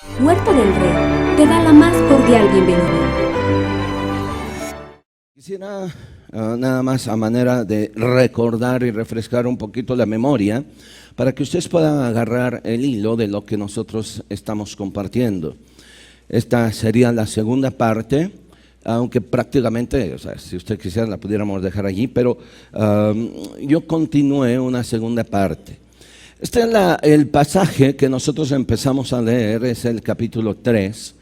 Huerto del Rey te da la más cordial bienvenida. Quisiera nada más a manera de recordar y refrescar un poquito la memoria para que ustedes puedan agarrar el hilo de lo que nosotros estamos compartiendo. Esta sería la segunda parte, aunque prácticamente, o sea, si usted quisiera la pudiéramos dejar allí, pero yo continué una segunda parte. Este es el pasaje que nosotros empezamos a leer, es el capítulo 3,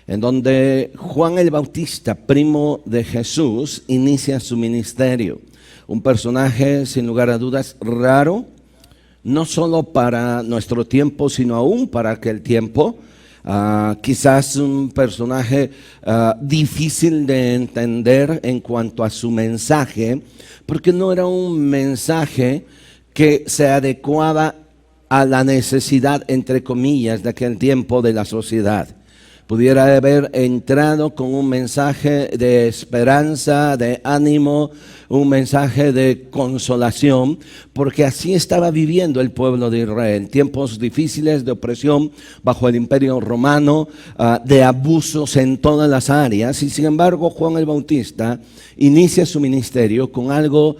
en donde Juan el Bautista, primo de Jesús, inicia su ministerio. Un personaje, sin lugar a dudas, raro, no solo para nuestro tiempo, sino aún para aquel tiempo. Quizás un personaje difícil de entender en cuanto a su mensaje, porque no era un mensaje que se adecuaba a la necesidad, entre comillas, de aquel tiempo de la sociedad. Pudiera haber entrado con un mensaje de esperanza, de ánimo, un mensaje de consolación, porque así estaba viviendo el pueblo de Israel. Tiempos difíciles de opresión bajo el imperio romano, de abusos en todas las áreas. Y sin embargo, Juan el Bautista inicia su ministerio con algo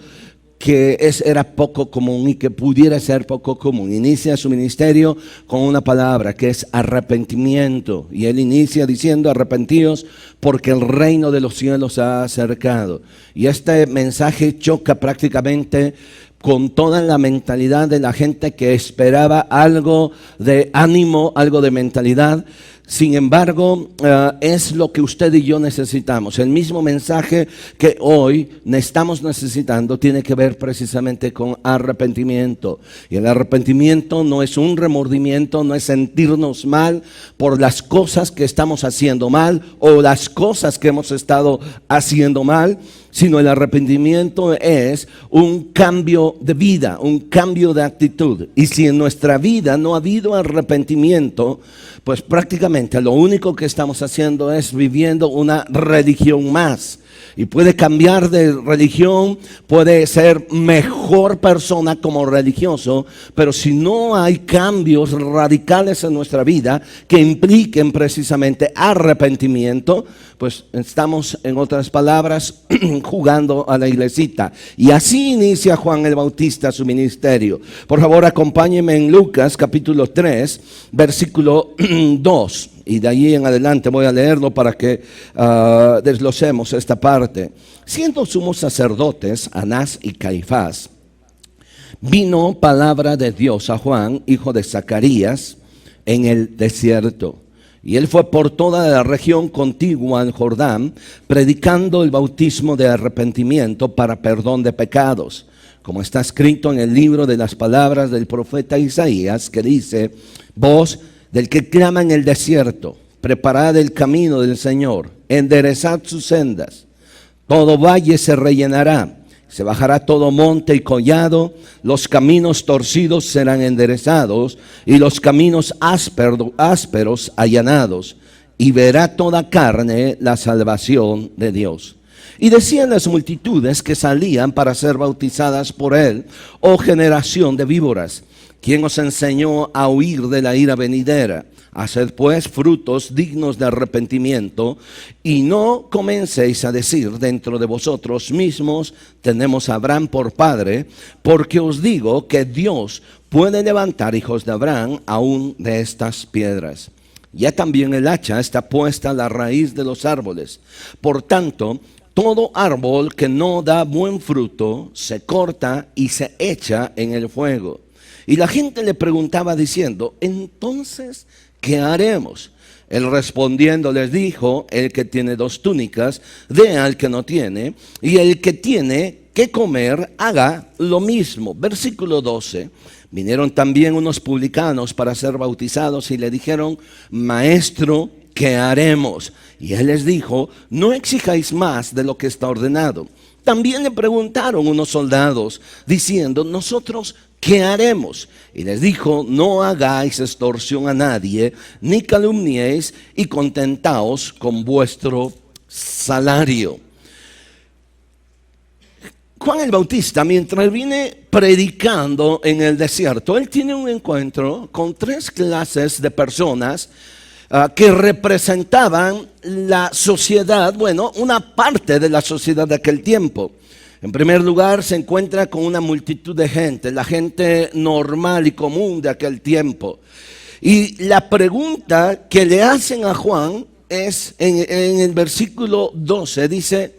que era poco común y que pudiera ser poco común. Inicia su ministerio con una palabra que es arrepentimiento. Y él inicia diciendo: arrepentíos porque el reino de los cielos se ha acercado. Y este mensaje choca prácticamente con toda la mentalidad de la gente que esperaba algo de ánimo, algo de mentalidad. Sin embargo, es lo que usted y yo necesitamos. El mismo mensaje que hoy estamos necesitando tiene que ver precisamente con arrepentimiento. Y el arrepentimiento no es un remordimiento, no es sentirnos mal por las cosas que estamos haciendo mal o las cosas que hemos estado haciendo mal, sino el arrepentimiento es un cambio de vida, un cambio de actitud. Y si en nuestra vida no ha habido arrepentimiento, pues prácticamente lo único que estamos haciendo es viviendo una religión más. Y puede cambiar de religión, puede ser mejor persona como religioso, pero si no hay cambios radicales en nuestra vida que impliquen precisamente arrepentimiento, pues estamos, en otras palabras, jugando a la iglesita. Y así inicia Juan el Bautista su ministerio. Por favor, acompáñenme en Lucas capítulo 3, versículo 2. Y de allí en adelante voy a leerlo para que desglosemos esta parte. Siendo sumos sacerdotes, Anás y Caifás, vino palabra de Dios a Juan, hijo de Zacarías, en el desierto. Y él fue por toda la región contigua al Jordán, predicando el bautismo de arrepentimiento para perdón de pecados, como está escrito en el libro de las palabras del profeta Isaías, que dice: voz del que clama en el desierto, preparad el camino del Señor, enderezad sus sendas. Todo valle se rellenará, se bajará todo monte y collado, los caminos torcidos serán enderezados y los caminos ásperos allanados, y verá toda carne la salvación de Dios. Y decían las multitudes que salían para ser bautizadas por él: oh generación de víboras, ¿quién os enseñó a huir de la ira venidera? Haced pues frutos dignos de arrepentimiento, y no comencéis a decir dentro de vosotros mismos: tenemos a Abraham por padre, porque os digo que Dios puede levantar hijos de Abraham aún de estas piedras. Ya también el hacha está puesta a la raíz de los árboles. Por tanto, todo árbol que no da buen fruto se corta y se echa en el fuego. Y la gente le preguntaba diciendo: entonces, ¿qué haremos? Él respondiendo les dijo: el que tiene 2 túnicas, dé al que no tiene, y el que tiene que comer, haga lo mismo. Versículo 12. Vinieron también unos publicanos para ser bautizados y le dijeron: maestro, ¿qué haremos? Y él les dijo: no exijáis más de lo que está ordenado. También le preguntaron unos soldados diciendo: nosotros, ¿qué haremos? Y les dijo: no hagáis extorsión a nadie, ni calumniéis, y contentaos con vuestro salario. Juan el Bautista, mientras viene predicando en el desierto, él tiene un encuentro con 3 clases de personas que representaban la sociedad, bueno, una parte de la sociedad de aquel tiempo. En primer lugar, se encuentra con una multitud de gente, la gente normal y común de aquel tiempo. Y la pregunta que le hacen a Juan es, en el versículo 12, dice,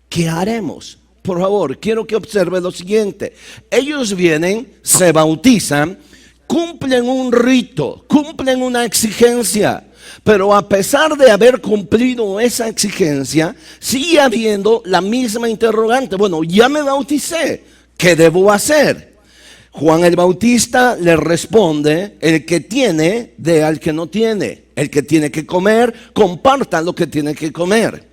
¿qué haremos? Por favor, quiero que observe lo siguiente. Ellos vienen, se bautizan, cumplen un rito, cumplen una exigencia, pero a pesar de haber cumplido esa exigencia, sigue habiendo la misma interrogante. Bueno, ya me bauticé, ¿qué debo hacer? Juan el Bautista le responde, el que tiene, dé al que no tiene. El que tiene que comer, comparta lo que tiene que comer.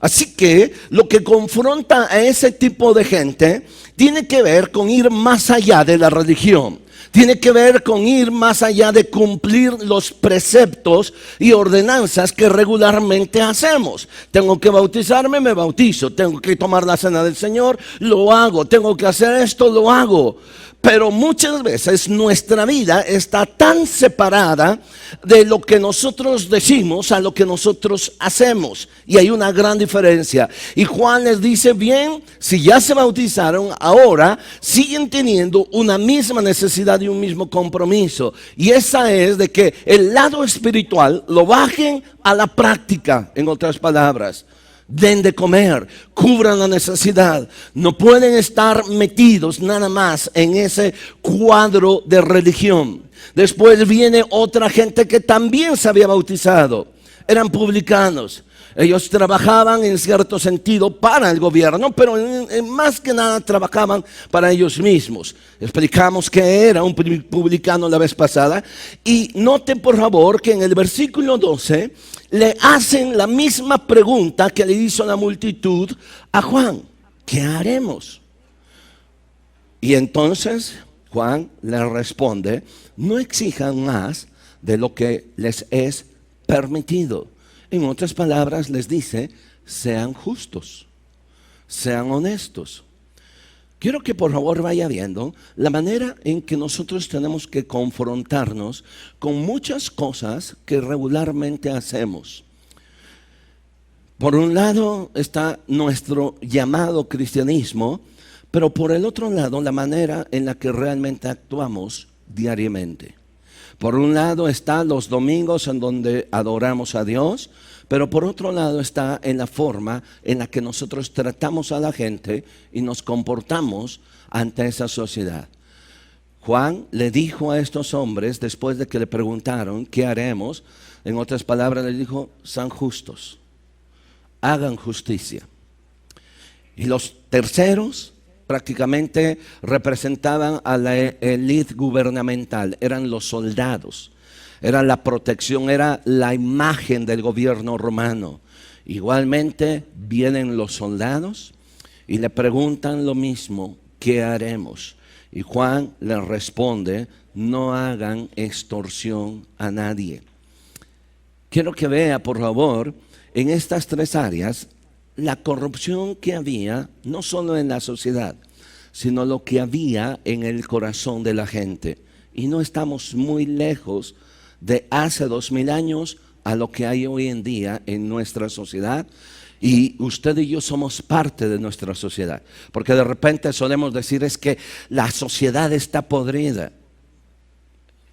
Así que lo que confronta a ese tipo de gente tiene que ver con ir más allá de la religión. Tiene que ver con ir más allá de cumplir los preceptos y ordenanzas que regularmente hacemos. Tengo que bautizarme, me bautizo. Tengo que tomar la cena del Señor, lo hago. Tengo que hacer esto, lo hago. Pero muchas veces nuestra vida está tan separada de lo que nosotros decimos a lo que nosotros hacemos. Y hay una gran diferencia. Y Juan les dice, bien, si ya se bautizaron, ahora siguen teniendo una misma necesidad y un mismo compromiso. Y esa es de que el lado espiritual lo bajen a la práctica, en otras palabras. Den de comer, cubran la necesidad. No pueden estar metidos nada más en ese cuadro de religión. Después viene otra gente que también se había bautizado. Eran publicanos. Ellos trabajaban en cierto sentido para el gobierno, pero más que nada trabajaban para ellos mismos. Explicamos qué era un publicano la vez pasada. Y note por favor que en el versículo 12 le hacen la misma pregunta que le hizo la multitud a Juan. ¿Qué haremos? Y entonces Juan le responde, no exijan más de lo que les es permitido. En otras palabras les dice, sean justos, sean honestos. Quiero que por favor vaya viendo la manera en que nosotros tenemos que confrontarnos con muchas cosas que regularmente hacemos. Por un lado está nuestro llamado cristianismo, pero por el otro lado la manera en la que realmente actuamos diariamente. Por un lado está los domingos en donde adoramos a Dios, pero por otro lado está en la forma en la que nosotros tratamos a la gente y nos comportamos ante esa sociedad. Juan le dijo a estos hombres, después de que le preguntaron, ¿qué haremos? En otras palabras le dijo, sean justos, hagan justicia. Y los terceros prácticamente representaban a la élite gubernamental, eran los soldados, era la protección, era la imagen del gobierno romano. Igualmente vienen los soldados y le preguntan lo mismo, ¿qué haremos? Y Juan les responde, no hagan extorsión a nadie. Quiero que vea por favor en estas tres áreas la corrupción que había, no solo en la sociedad, sino lo que había en el corazón de la gente. Y no estamos muy lejos de hace 2000 años a lo que hay hoy en día en nuestra sociedad. Y usted y yo somos parte de nuestra sociedad. Porque de repente solemos decir es que la sociedad está podrida.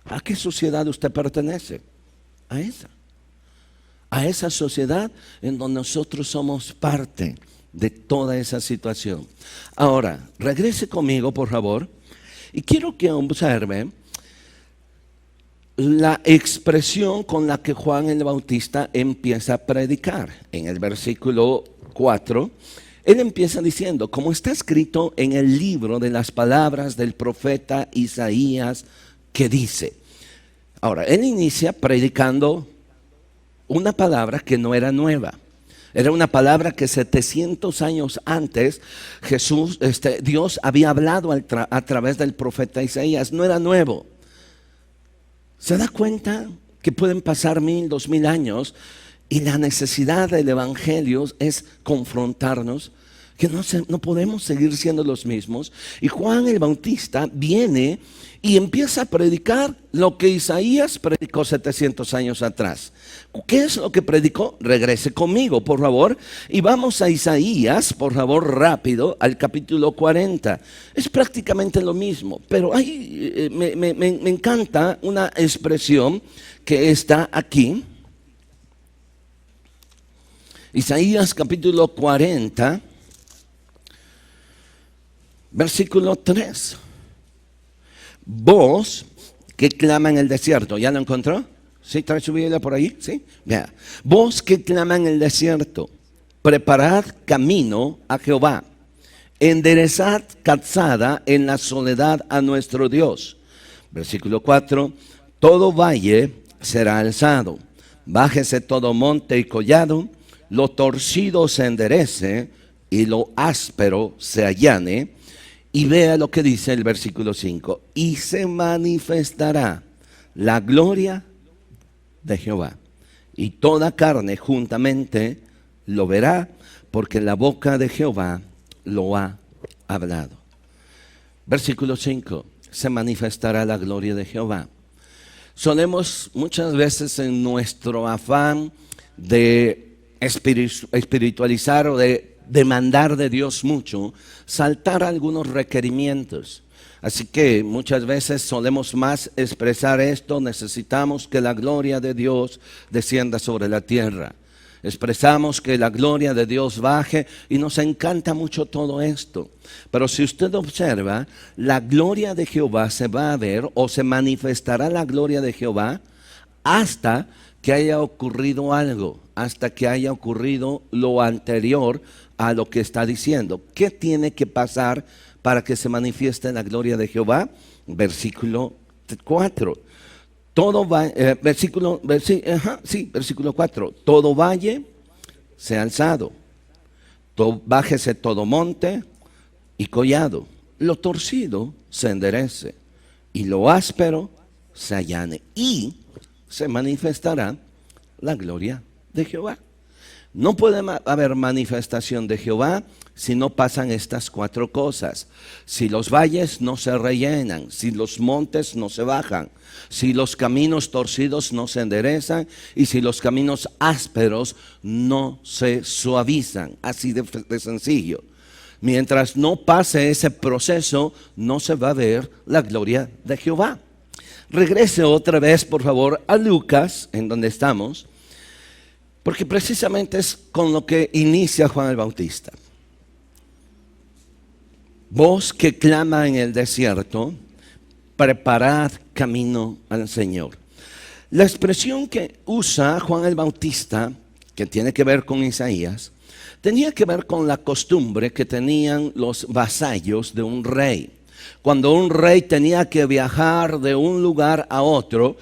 ¿A qué sociedad usted pertenece? A esa. A esa sociedad en donde nosotros somos parte de toda esa situación. Ahora, regrese conmigo por favor y quiero que observe la expresión con la que Juan el Bautista empieza a predicar. En el versículo 4, él empieza diciendo, como está escrito en el libro de las palabras del profeta Isaías que dice. Ahora, él inicia predicando una palabra que no era nueva. Era una palabra que 700 años antes Dios había hablado a través del profeta Isaías. No era nuevo. ¿Se da cuenta que pueden pasar 1000, 2000 años y la necesidad del evangelio es confrontarnos que no podemos seguir siendo los mismos. Y Juan el Bautista viene y empieza a predicar lo que Isaías predicó 700 años atrás. ¿Qué es lo que predicó? Regrese conmigo, por favor. Y vamos a Isaías, por favor, rápido, al capítulo 40. Es prácticamente lo mismo, pero me encanta una expresión que está aquí. Isaías capítulo 40, versículo 3. Voz que clama en el desierto. ¿Ya lo encontró? ¿Sí? ¿Trae su Biblia por ahí? ¿Sí? Vea. Voz que clama en el desierto. Preparad camino a Jehová. Enderezad calzada en la soledad a nuestro Dios. Versículo 4. Todo valle será alzado. Bájese todo monte y collado. Lo torcido se enderece y lo áspero se allane. Y vea lo que dice el versículo 5. Y se manifestará la gloria de Jehová. Y toda carne juntamente lo verá, porque la boca de Jehová lo ha hablado. Versículo 5. Se manifestará la gloria de Jehová. Solemos muchas veces en nuestro afán de espiritualizar o de demandar de Dios mucho, saltar algunos requerimientos. Así que muchas veces solemos más expresar esto: necesitamos que la gloria de Dios descienda sobre la tierra. Expresamos que la gloria de Dios baje y nos encanta mucho todo esto. Pero si usted observa, la gloria de Jehová se va a ver, o se manifestará la gloria de Jehová, hasta que haya ocurrido algo, hasta que haya ocurrido lo anterior a lo que está diciendo. ¿Qué tiene que pasar para que se manifieste la gloria de Jehová? Versículo 4. Versículo 4. Todo valle sea alzado, bájese todo monte y collado. Lo torcido se enderece y lo áspero se allane. Y se manifestará la gloria de Jehová. No puede haber manifestación de Jehová si no pasan estas cuatro cosas. Si los valles no se rellenan, si los montes no se bajan, si los caminos torcidos no se enderezan y si los caminos ásperos no se suavizan. Así de sencillo. Mientras no pase ese proceso, no se va a ver la gloria de Jehová. Regrese otra vez, por favor, a Lucas, en donde estamos, porque precisamente es con lo que inicia Juan el Bautista. Voz que clama en el desierto, preparad camino al Señor. La expresión que usa Juan el Bautista, que tiene que ver con Isaías, tenía que ver con la costumbre que tenían los vasallos de un rey. Cuando un rey tenía que viajar de un lugar a otro,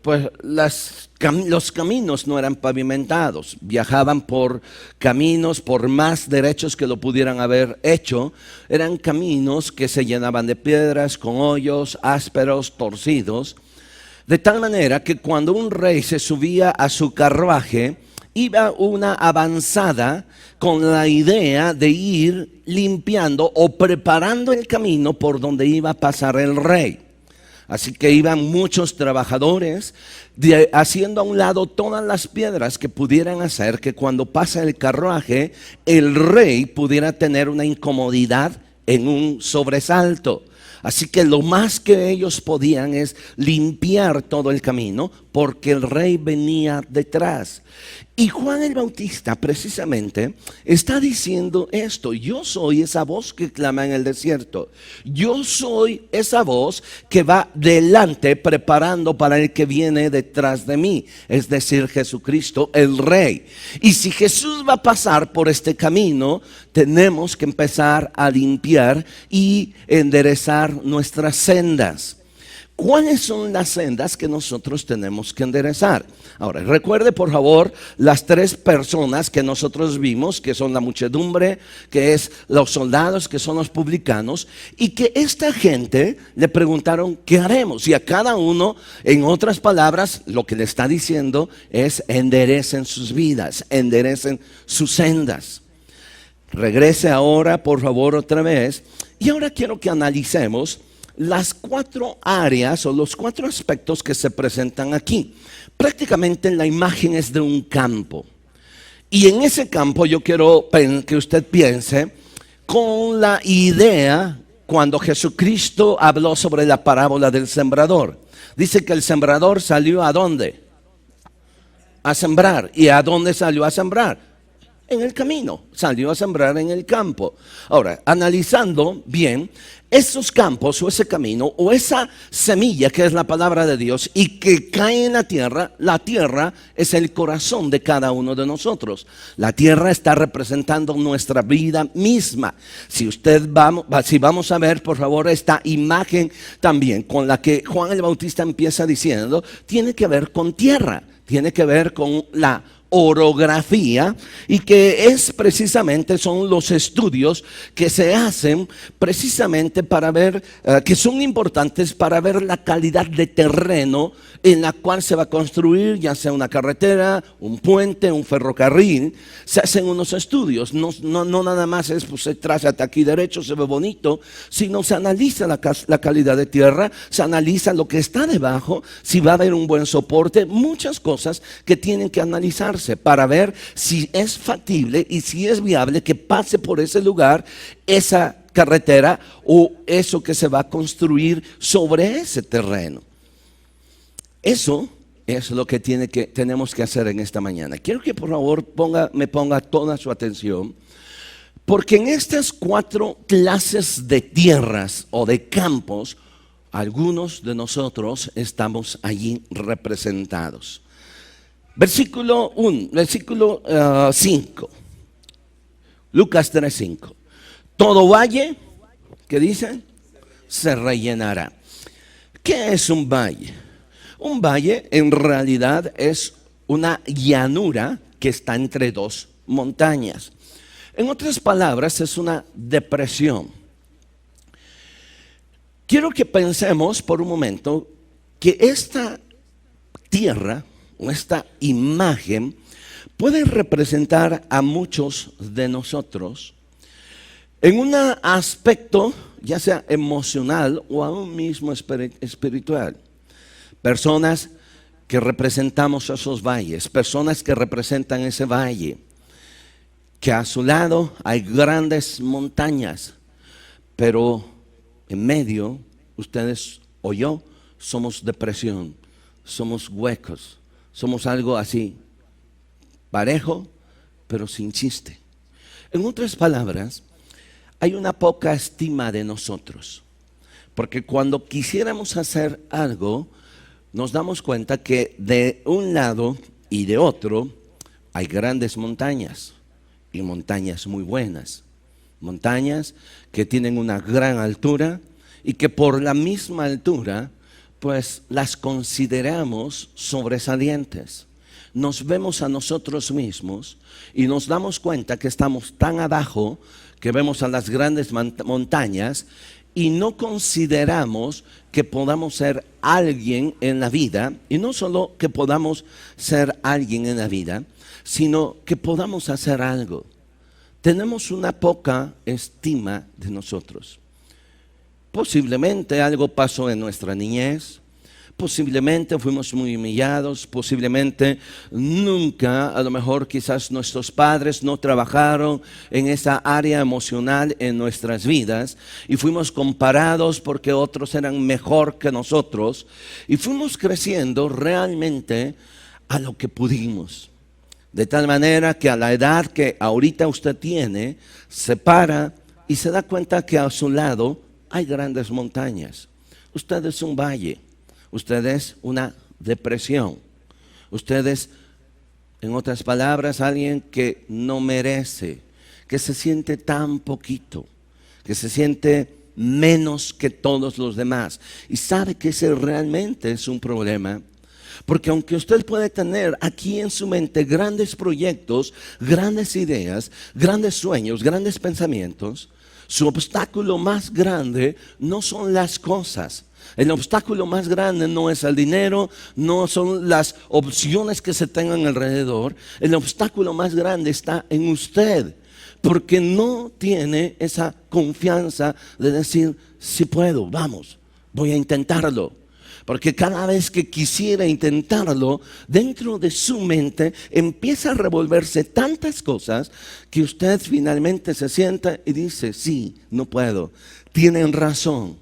pues los caminos no eran pavimentados, viajaban por caminos, por más derechos que lo pudieran haber hecho, eran caminos que se llenaban de piedras, con hoyos ásperos, torcidos, de tal manera que cuando un rey se subía a su carruaje, iba una avanzada con la idea de ir limpiando o preparando el camino por donde iba a pasar el rey. Así que iban muchos trabajadores haciendo a un lado todas las piedras que pudieran hacer que cuando pasa el carruaje, el rey pudiera tener una incomodidad en un sobresalto. Así que lo más que ellos podían es limpiar todo el camino porque el rey venía detrás. Y Juan el Bautista precisamente está diciendo esto: yo soy esa voz que clama en el desierto. Yo soy esa voz que va delante preparando para el que viene detrás de mí, es decir, Jesucristo el Rey. Y si Jesús va a pasar por este camino, tenemos que empezar a limpiar y enderezar nuestras sendas. ¿Cuáles son las sendas que nosotros tenemos que enderezar? Ahora, recuerde por favor las tres personas que nosotros vimos, que son la muchedumbre, que es los soldados, que son los publicanos, y que esta gente le preguntaron, ¿qué haremos? Y a cada uno, en otras palabras, lo que le está diciendo es: enderecen sus vidas, enderecen sus sendas. Regrese ahora, por favor, otra vez. Y ahora quiero que analicemos las 4 áreas o los 4 aspectos que se presentan aquí. Prácticamente la imagen es de un campo. Y en ese campo yo quiero que usted piense con la idea cuando Jesucristo habló sobre la parábola del sembrador. Dice que el sembrador salió ¿a dónde? A sembrar. ¿Y a dónde salió a sembrar? En el camino, salió a sembrar en el campo. Ahora, analizando bien, esos campos o ese camino o esa semilla que es la palabra de Dios y que cae en la tierra es el corazón de cada uno de nosotros. La tierra está representando nuestra vida misma. Si vamos a ver, por favor, esta imagen también con la que Juan el Bautista empieza diciendo, tiene que ver con tierra, tiene que ver con la orografía, y que es precisamente, son los estudios que se hacen precisamente para ver, que son importantes para ver la calidad de terreno en la cual se va a construir, ya sea una carretera, un puente, un ferrocarril. Se hacen unos estudios, no nada más es pues se traza hasta aquí derecho, se ve bonito, sino se analiza la calidad de tierra, se analiza lo que está debajo, si va a haber un buen soporte, muchas cosas que tienen que analizarse para ver si es factible y si es viable que pase por ese lugar esa carretera o eso que se va a construir sobre ese terreno. Eso es lo que tenemos que hacer en esta mañana. Quiero que por favor me ponga toda su atención, porque en estas 4 clases de tierras o de campos, algunos de nosotros estamos allí representados. Versículo 5, Lucas 3:5. Todo valle, ¿qué dice? Se rellenará. ¿Qué es un valle? Un valle en realidad es una llanura que está entre 2 montañas. En otras palabras, es una depresión. Quiero que pensemos por un momento que esta tierra, esta imagen puede representar a muchos de nosotros en un aspecto ya sea emocional o aún mismo espiritual. Personas que representamos esos valles, personas que representan ese valle, que a su lado hay grandes montañas, pero en medio ustedes o yo somos depresión, somos huecos. Somos algo así, parejo, pero sin chiste. En otras palabras, hay una poca estima de nosotros. Porque cuando quisiéramos hacer algo, nos damos cuenta que de un lado y de otro hay grandes montañas. Y montañas muy buenas. Montañas que tienen una gran altura y que por la misma altura pues las consideramos sobresalientes. Nos vemos a nosotros mismos y nos damos cuenta que estamos tan abajo que vemos a las grandes montañas y no consideramos que podamos ser alguien en la vida, y no solo que podamos ser alguien en la vida, sino que podamos hacer algo. Tenemos una poca estima de nosotros. Posiblemente algo pasó en nuestra niñez, posiblemente fuimos muy humillados, posiblemente nunca, a lo mejor quizás nuestros padres no trabajaron en esa área emocional en nuestras vidas y fuimos comparados porque otros eran mejor que nosotros y fuimos creciendo realmente a lo que pudimos. De tal manera que a la edad que ahorita usted tiene, se para y se da cuenta que a su lado hay grandes montañas. Usted es un valle, usted es una depresión, usted es, en otras palabras, alguien que no merece, que se siente tan poquito, que se siente menos que todos los demás. Y sabe que ese realmente es un problema. Porque aunque usted puede tener aquí en su mente grandes proyectos, grandes ideas, grandes sueños, grandes pensamientos, su obstáculo más grande no son las cosas. El obstáculo más grande no es el dinero, no son las opciones que se tengan alrededor. El obstáculo más grande está en usted. porque no tiene esa confianza de decir, sí puedo, vamos, voy a intentarlo. Porque cada vez que quisiera intentarlo, dentro de su mente empieza a revolverse tantas cosas que usted finalmente se sienta y dice, sí, no puedo. Tienen razón,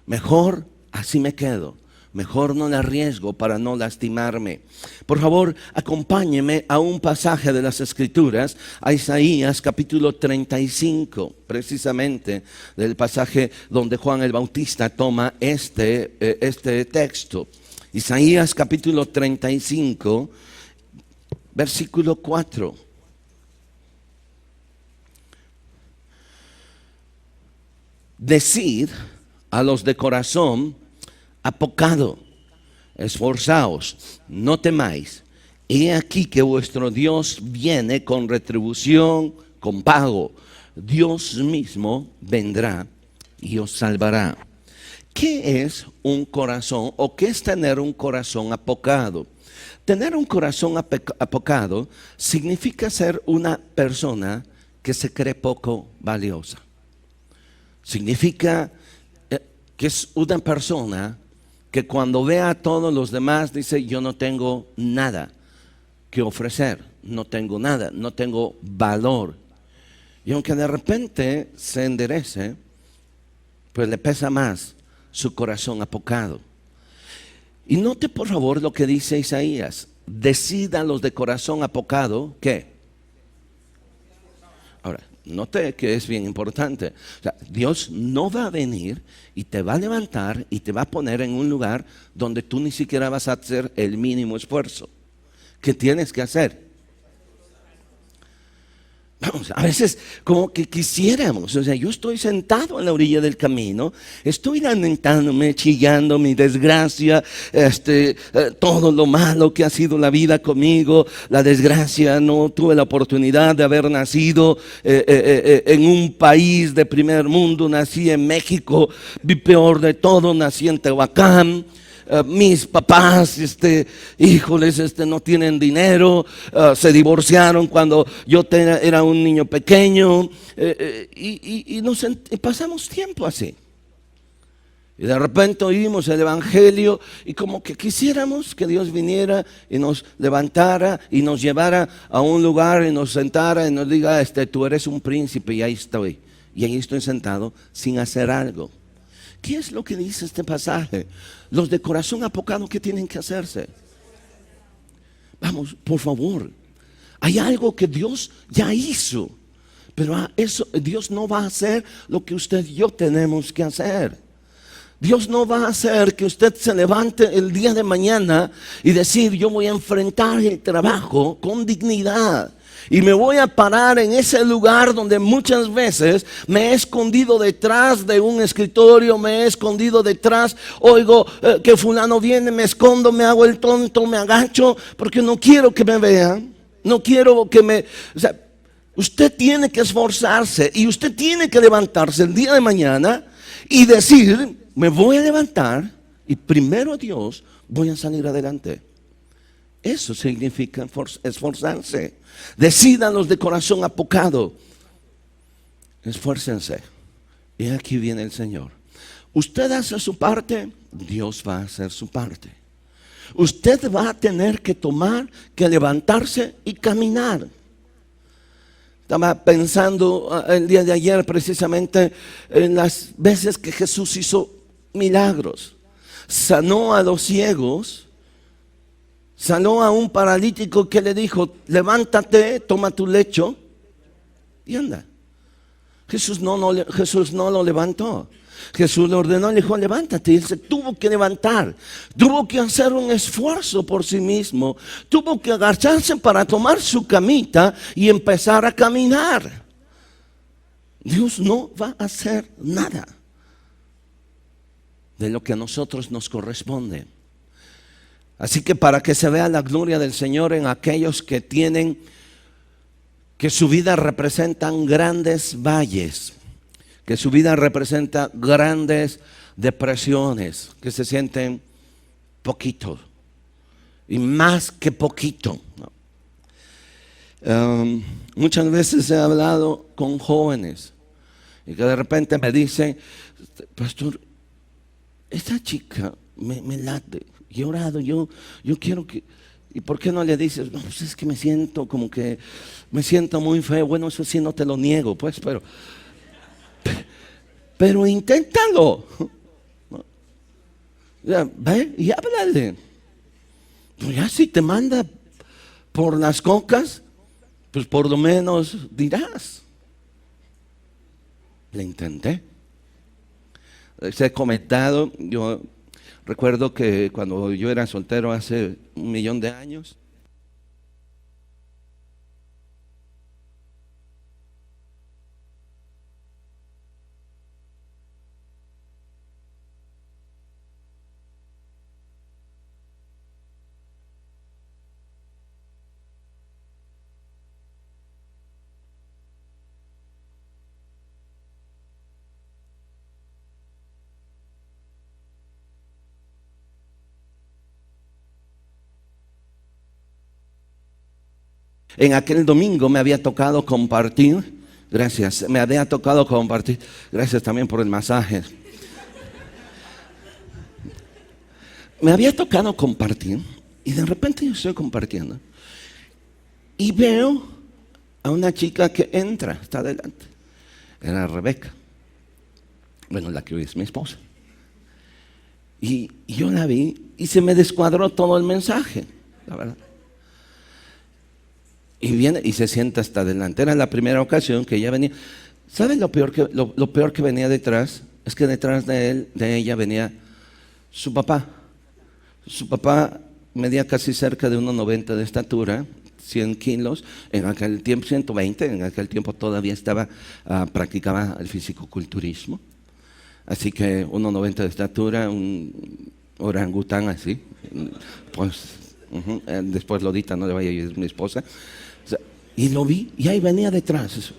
mejor así me quedo. Mejor no le arriesgo para no lastimarme. Por favor, acompáñeme a un pasaje de las Escrituras, a Isaías capítulo 35, precisamente del pasaje donde Juan el Bautista toma este texto. Isaías capítulo 35, versículo 4. Decid a los de corazón apocado, esforzaos, no temáis. He aquí que vuestro Dios viene con retribución, con pago. Dios mismo vendrá y os salvará. ¿Qué es un corazón o qué es tener un corazón apocado? Tener un corazón apocado significa ser una persona que se cree poco valiosa. Significa que es una persona que cuando ve a todos los demás dice, yo no tengo nada que ofrecer, no tengo nada, no tengo valor. Y aunque de repente se enderece, pues le pesa más su corazón apocado. Y note por favor lo que dice Isaías, decidan los de corazón apocado, ¿qué? Ahora, note que es bien importante. O sea, Dios no va a venir y te va a levantar y te va a poner en un lugar donde tú ni siquiera vas a hacer el mínimo esfuerzo. ¿Qué tienes que hacer? Vamos, a veces como que quisiéramos, o sea, yo estoy sentado a la orilla del camino, estoy lamentándome, chillando mi desgracia, todo lo malo que ha sido la vida conmigo, la desgracia, no tuve la oportunidad de haber nacido en un país de primer mundo, nací en México, vi peor de todo, nací en Tehuacán. Mis papás, híjoles, no tienen dinero, se divorciaron cuando yo era un niño pequeño, y pasamos tiempo así. Y de repente oímos el Evangelio y como que quisiéramos que Dios viniera y nos levantara y nos llevara a un lugar y nos sentara y nos diga, tú eres un príncipe y ahí estoy. Y ahí estoy sentado sin hacer algo. ¿Qué es lo que dice este pasaje? Los de corazón apocado, ¿qué tienen que hacerse? Vamos, por favor. Hay algo que Dios ya hizo, pero eso Dios no va a hacer lo que usted y yo tenemos que hacer. Dios no va a hacer que usted se levante el día de mañana y decir, yo voy a enfrentar el trabajo con dignidad. Y me voy a parar en ese lugar donde muchas veces me he escondido detrás de un escritorio, me he escondido detrás, oigo que fulano viene, me escondo, me hago el tonto, me agacho, porque no quiero que me vean, no quiero que me... O sea, usted tiene que esforzarse y usted tiene que levantarse el día de mañana y decir, me voy a levantar y primero a Dios voy a salir adelante. Eso significa esforzarse. Decidan los de corazón apocado. Esfuércense. Y aquí viene el Señor. Usted hace su parte, Dios va a hacer su parte. Usted va a tener que levantarse y caminar. Estaba pensando el día de ayer precisamente en las veces que Jesús hizo milagros. Sanó a los ciegos. Sanó a un paralítico que le dijo, levántate, toma tu lecho y anda. Jesús no lo levantó. Jesús le ordenó, le dijo, levántate. Y él se tuvo que levantar. Tuvo que hacer un esfuerzo por sí mismo. Tuvo que agacharse para tomar su camita y empezar a caminar. Dios no va a hacer nada de lo que a nosotros nos corresponde. Así que para que se vea la gloria del Señor en aquellos que tienen, que su vida representan grandes valles, que su vida representa grandes depresiones, que se sienten poquito y más que poquito, ¿no? Muchas veces he hablado con jóvenes y que de repente me dicen, pastor, esta chica me late, y he orado, yo quiero que... ¿Y por qué no le dices? No, pues es que me siento como que, me siento muy feo. Bueno, eso sí no te lo niego, pues, pero inténtalo. Ya, ve y háblale. Pues ya si te manda por las cocas, pues por lo menos dirás, le intenté. Les he comentado, yo recuerdo que cuando yo era soltero hace 1.000.000 de años, en aquel domingo me había tocado compartir, gracias, me había tocado compartir, gracias también por el masaje. Me había tocado compartir y de repente yo estoy compartiendo y veo a una chica que entra, está adelante. Era Rebeca, bueno, la que hoy es mi esposa. Y yo la vi y se me descuadró todo el mensaje, la verdad. Y viene y se sienta hasta adelante. Era la primera ocasión que ella venía. ¿Saben lo peor que venía detrás? Es que detrás de ella venía su papá. Su papá medía casi cerca de 1,90 de estatura, 100 kilos, en aquel tiempo 120, en aquel tiempo todavía practicaba el fisicoculturismo. Así que 1,90 de estatura, un orangután así, pues después Lodita no le vaya a ir, es mi esposa. O sea, y lo vi y ahí venía detrás.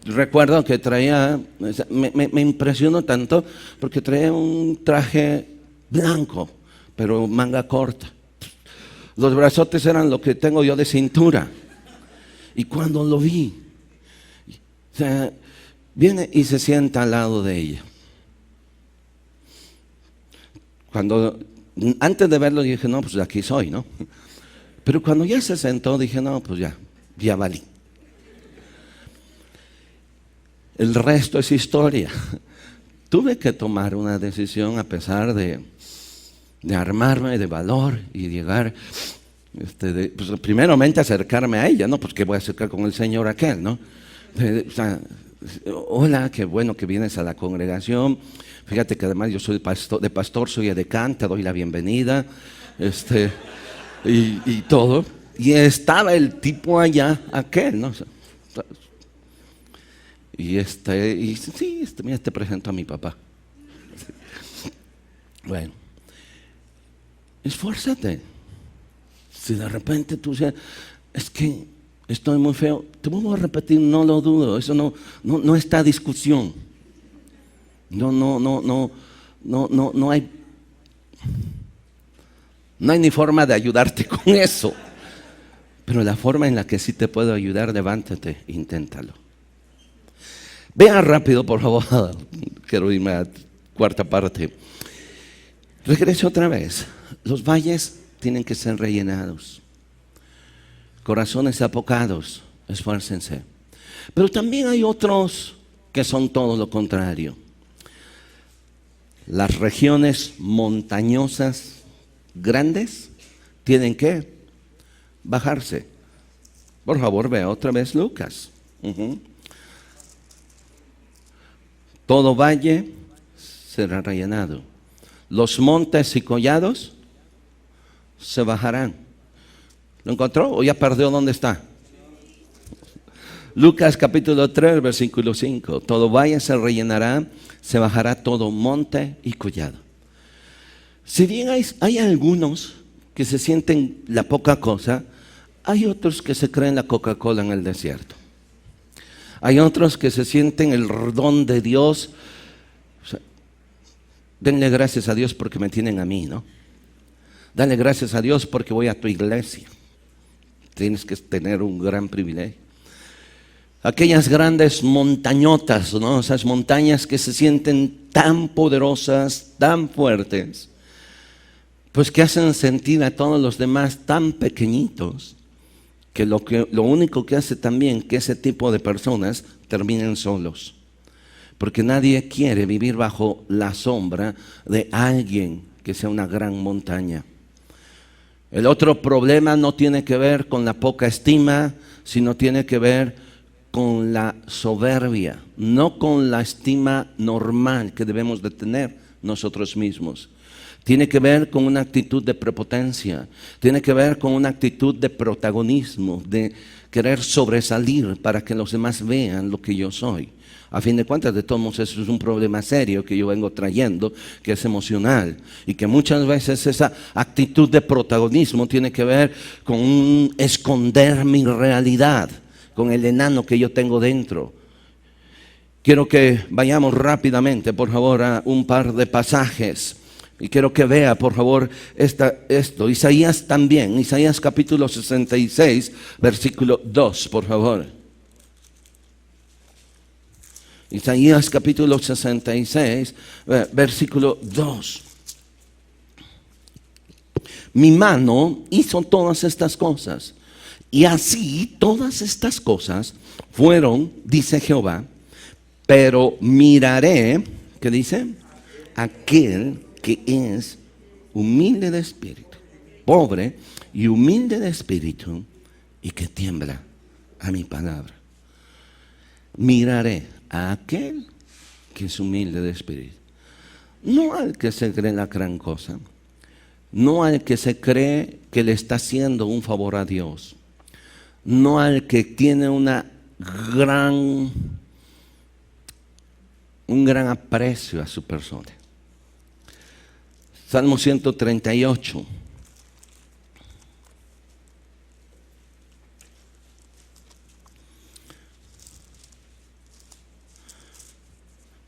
Recuerdo que traía, me impresionó tanto porque traía un traje blanco, pero manga corta. Los brazotes eran lo que tengo yo de cintura. Y cuando lo vi, o sea, viene y se sienta al lado de ella. Antes de verlo dije, no, pues aquí soy, ¿no? Pero cuando ya se sentó dije, no, pues ya valí. El resto es historia. Tuve que tomar una decisión a pesar de armarme de valor y llegar, pues primeramente acercarme a ella, ¿no? Pues que voy a acercar con el señor aquel, ¿no? O sea, hola, qué bueno que vienes a la congregación. Fíjate que además yo soy de pastor, soy edecán, te doy la bienvenida, y todo. Y estaba el tipo allá, aquel, ¿no? Mira, te presento a mi papá. Bueno, esfuérzate. Si de repente tú dices, es que estoy muy feo, te vuelvo a repetir, no lo dudo, eso no está a discusión. No hay ni forma de ayudarte con eso. Pero la forma en la que sí te puedo ayudar, levántate, inténtalo. Vea rápido, por favor. Quiero irme a cuarta parte. Regrese otra vez. Los valles tienen que ser rellenados. Corazones apocados, esfuércense. Pero también hay otros que son todo lo contrario. Las regiones montañosas grandes tienen que bajarse. Por favor, vea otra vez Lucas. Todo valle será rellenado. Los montes y collados se bajarán. ¿Lo encontró o ya perdió dónde está? Lucas capítulo 3, versículo 5. Todo valle se rellenará, se bajará todo monte y collado. Si bien hay algunos que se sienten la poca cosa, hay otros que se creen la Coca-Cola en el desierto. Hay otros que se sienten el don de Dios. O sea, denle gracias a Dios porque me tienen a mí, ¿no? Dale gracias a Dios porque voy a tu iglesia. Tienes que tener un gran privilegio. Aquellas grandes montañotas, ¿no? Esas montañas que se sienten tan poderosas, tan fuertes, pues que hacen sentir a todos los demás tan pequeñitos, que lo único que hace también que ese tipo de personas terminen solos. Porque nadie quiere vivir bajo la sombra de alguien que sea una gran montaña. El otro problema no tiene que ver con la poca estima, sino tiene que ver con la soberbia, no con la estima normal que debemos de tener nosotros mismos. Tiene que ver con una actitud de prepotencia, tiene que ver con una actitud de protagonismo, de querer sobresalir para que los demás vean lo que yo soy. A fin de cuentas, de todos modos, eso es un problema serio que yo vengo trayendo, que es emocional. Y que muchas veces esa actitud de protagonismo tiene que ver con un esconder mi realidad, con el enano que yo tengo dentro. Quiero que vayamos rápidamente, por favor, a un par de pasajes. Y quiero que vea, por favor, esto. Isaías también, Isaías capítulo 66, versículo 2, por favor. Isaías capítulo 66, versículo 2. Mi mano hizo todas estas cosas, y así todas estas cosas fueron, dice Jehová, pero miraré, ¿qué dice? Aquel que es humilde de espíritu, pobre y humilde de espíritu, y que tiembla a mi palabra. Miraré a aquel que es humilde de espíritu. No al que se cree la gran cosa, no al que se cree que le está haciendo un favor a Dios, no al que tiene un gran aprecio a su persona. Salmo 138.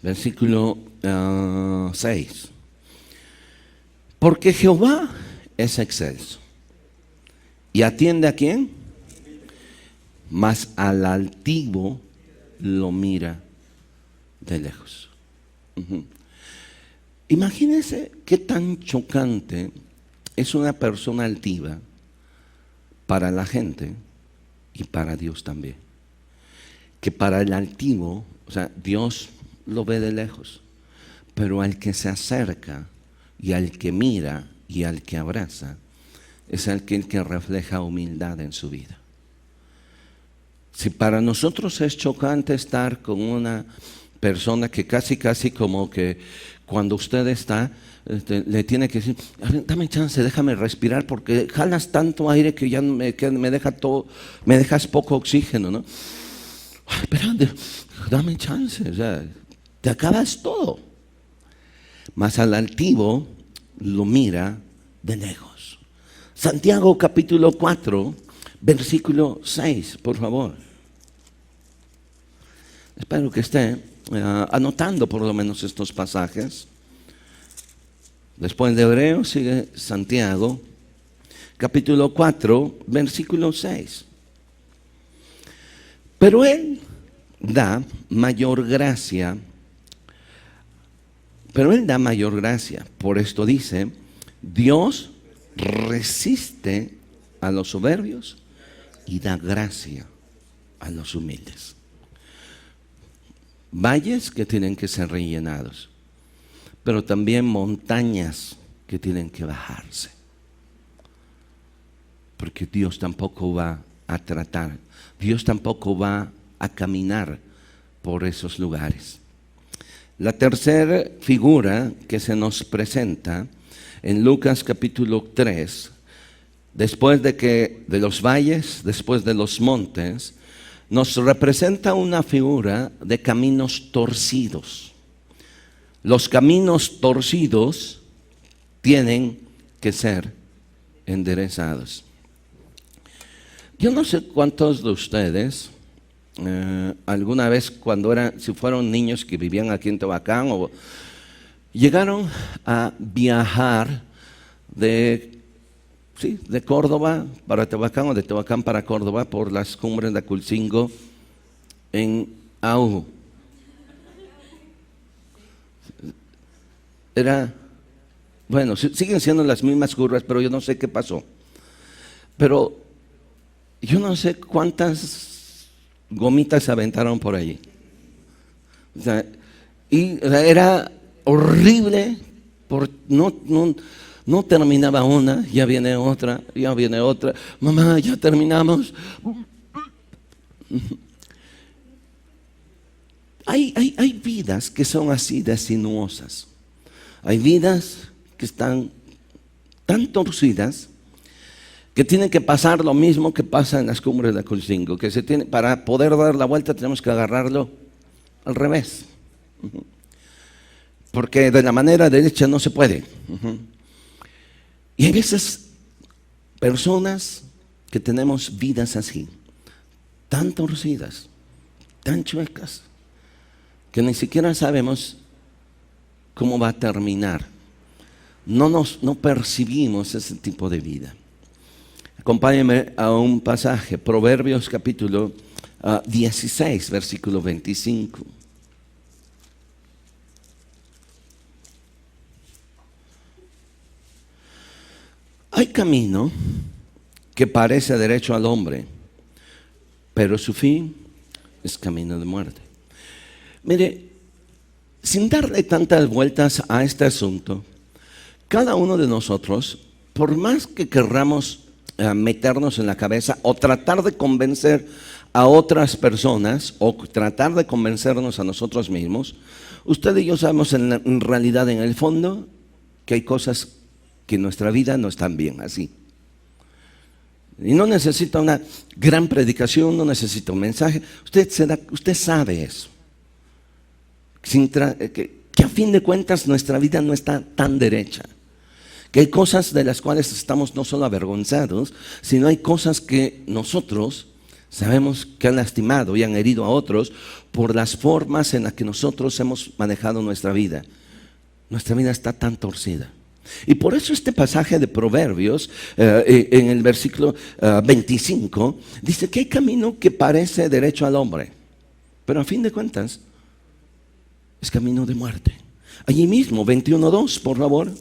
Versículo 6. Porque Jehová es excelso. ¿Y atiende a quién? Mas al altivo lo mira de lejos. Imagínense qué tan chocante es una persona altiva para la gente y para Dios también. Que para el altivo, o sea, Dios lo ve de lejos, pero al que se acerca y al que mira y al que abraza es aquel que refleja humildad en su vida. Si para nosotros es chocante estar con una persona que casi como que cuando usted está, le tiene que decir, dame chance, déjame respirar porque jalas tanto aire que ya me dejas poco oxígeno, ¿no? Ay, espérate, dame chance, o sea, te acabas todo. Mas al altivo lo mira de lejos. Santiago capítulo 4, versículo 6, por favor. Espero que esté anotando por lo menos estos pasajes. Después de Hebreos sigue Santiago, capítulo 4, versículo 6. Pero Él da mayor gracia. Por esto dice, Dios resiste a los soberbios y da gracia a los humildes. Valles que tienen que ser rellenados, pero también montañas que tienen que bajarse. Porque Dios tampoco va a tratar, Dios tampoco va a caminar por esos lugares. La tercera figura que se nos presenta en Lucas capítulo 3, después de los valles, después de los montes, nos representa una figura de caminos torcidos. Los caminos torcidos tienen que ser enderezados. Yo no sé cuántos de ustedes alguna vez si fueron niños que vivían aquí en Tehuacán o llegaron a viajar de sí, de Córdoba para Tehuacán o de Tehuacán para Córdoba por las cumbres de Aculcingo en Aujo. Era, bueno, siguen siendo las mismas curvas, pero yo no sé qué pasó. Pero yo no sé cuántas gomitas se aventaron por allí. O sea, era horrible, no terminaba una, ya viene otra. Mamá, ya terminamos. Hay vidas que son así de sinuosas. Hay vidas que están tan torcidas que tienen que pasar lo mismo que pasa en las cumbres de Aculcingo, que para poder dar la vuelta tenemos que agarrarlo al revés. Porque de la manera derecha no se puede. Y hay veces personas que tenemos vidas así, tan torcidas, tan chuecas, que ni siquiera sabemos cómo va a terminar. No percibimos ese tipo de vida. Acompáñenme a un pasaje, Proverbios capítulo 16, versículo 25. Hay camino que parece derecho al hombre, pero su fin es camino de muerte. Mire, sin darle tantas vueltas a este asunto, cada uno de nosotros, por más que querramos meternos en la cabeza o tratar de convencer a otras personas o tratar de convencernos a nosotros mismos, usted y yo sabemos en realidad, en el fondo, que hay cosas que en nuestra vida no están bien así. Y no necesita una gran predicación, no necesita un mensaje. Usted sabe eso. Que a fin de cuentas nuestra vida no está tan derecha. Que hay cosas de las cuales estamos no solo avergonzados, sino hay cosas que nosotros sabemos que han lastimado y han herido a otros por las formas en las que nosotros hemos manejado nuestra vida. Nuestra vida está tan torcida. Y por eso este pasaje de Proverbios, en el versículo 25, dice que hay camino que parece derecho al hombre, pero a fin de cuentas es camino de muerte. Allí mismo, 21:2, por favor.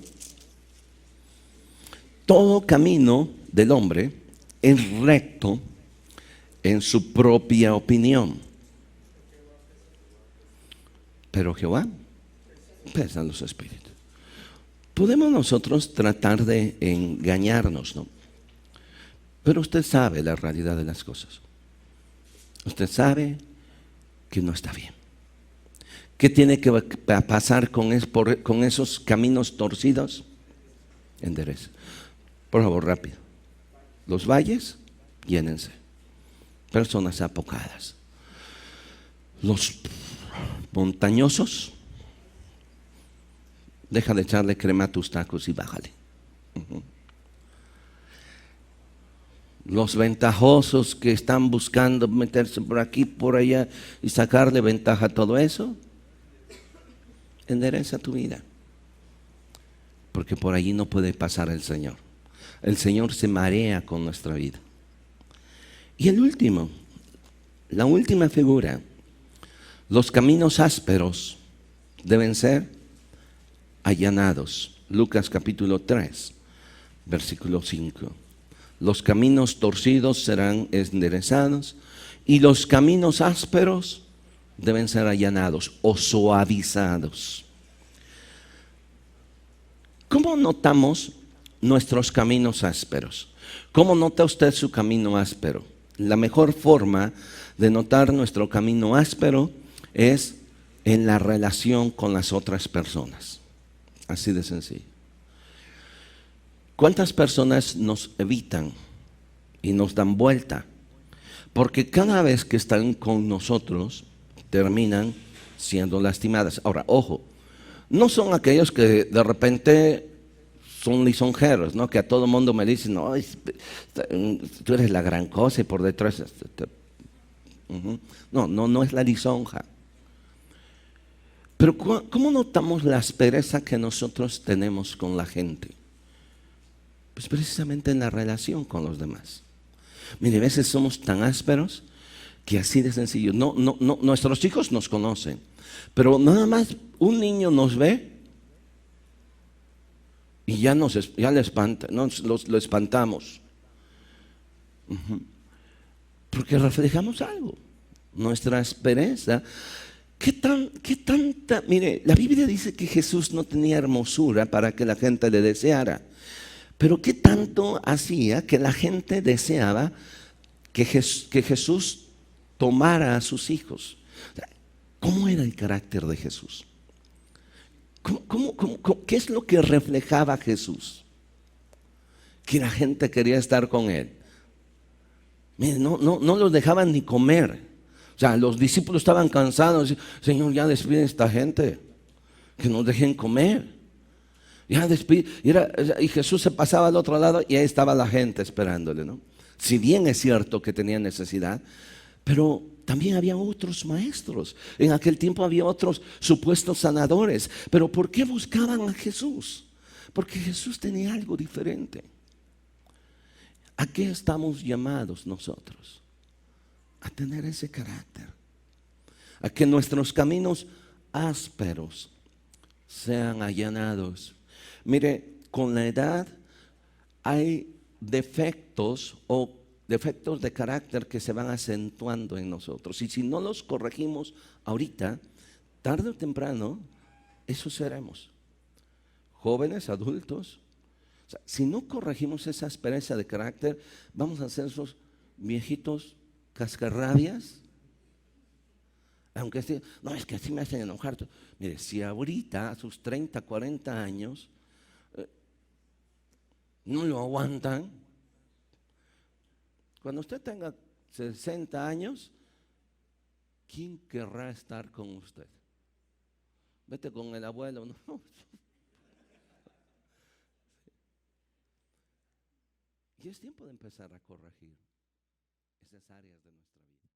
Todo camino del hombre es recto en su propia opinión, pero Jehová pesa los espíritus. Podemos nosotros tratar de engañarnos, ¿no? Pero usted sabe la realidad de las cosas. Usted sabe que no está bien. ¿Qué tiene que pasar con esos caminos torcidos? Endereza. Por favor, rápido. Los valles, llénense. Personas apocadas. Los montañosos, deja de echarle crema a tus tacos y bájale. Los ventajosos que están buscando meterse por aquí, por allá y sacarle ventaja a todo eso, endereza tu vida. Porque por allí no puede pasar el Señor. El Señor se marea con nuestra vida. Y la última figura, los caminos ásperos deben ser allanados. Lucas capítulo 3, versículo 5. Los caminos torcidos serán enderezados y los caminos ásperos deben ser allanados o suavizados. ¿Cómo notamos nuestros caminos ásperos? ¿Cómo nota usted su camino áspero? La mejor forma de notar nuestro camino áspero es en la relación con las otras personas. Así de sencillo. ¿Cuántas personas nos evitan y nos dan vuelta? Porque cada vez que están con nosotros terminan siendo lastimadas. Ahora, ojo, no son aquellos que de repente son lisonjeros, ¿no? Que a todo mundo me dicen, no, tú eres la gran cosa y por detrás. No es la lisonja. Pero ¿cómo notamos la aspereza que nosotros tenemos con la gente? Pues precisamente en la relación con los demás. Mire, a veces somos tan ásperos que así de sencillo. No, nuestros hijos nos conocen, pero nada más un niño nos ve y ya le espanta, lo espantamos. Porque reflejamos algo. Nuestra aspereza. ¿Qué tanta? Mire, la Biblia dice que Jesús no tenía hermosura para que la gente le deseara. Pero ¿qué tanto hacía que la gente deseaba que Jesús tomara a sus hijos? ¿Cómo era el carácter de Jesús? ¿Qué es lo que reflejaba Jesús? Que la gente quería estar con él. Mire, no los dejaban ni comer. O sea, los discípulos estaban cansados. Señor, ya despide a esta gente, que nos dejen comer. Ya despide. Y Jesús se pasaba al otro lado y ahí estaba la gente esperándole, ¿no? Si bien es cierto que tenían necesidad, pero también había otros maestros. En aquel tiempo había otros supuestos sanadores. Pero ¿por qué buscaban a Jesús? Porque Jesús tenía algo diferente. ¿A qué estamos llamados nosotros? A tener ese carácter. A que nuestros caminos ásperos sean allanados. Mire, con la edad hay defectos de carácter que se van acentuando en nosotros. Y si no los corregimos ahorita, tarde o temprano, eso seremos. Jóvenes, adultos. O sea, si no corregimos esa aspereza de carácter, vamos a ser esos viejitos cascarrabias. Aunque no, es que así me hacen enojar. Mire, si ahorita a sus 30, 40 años no lo aguantan, cuando usted tenga 60 años, ¿quién querrá estar con usted? Vete con el abuelo, ¿no? Y es tiempo de empezar a corregir esas áreas de nuestra vida.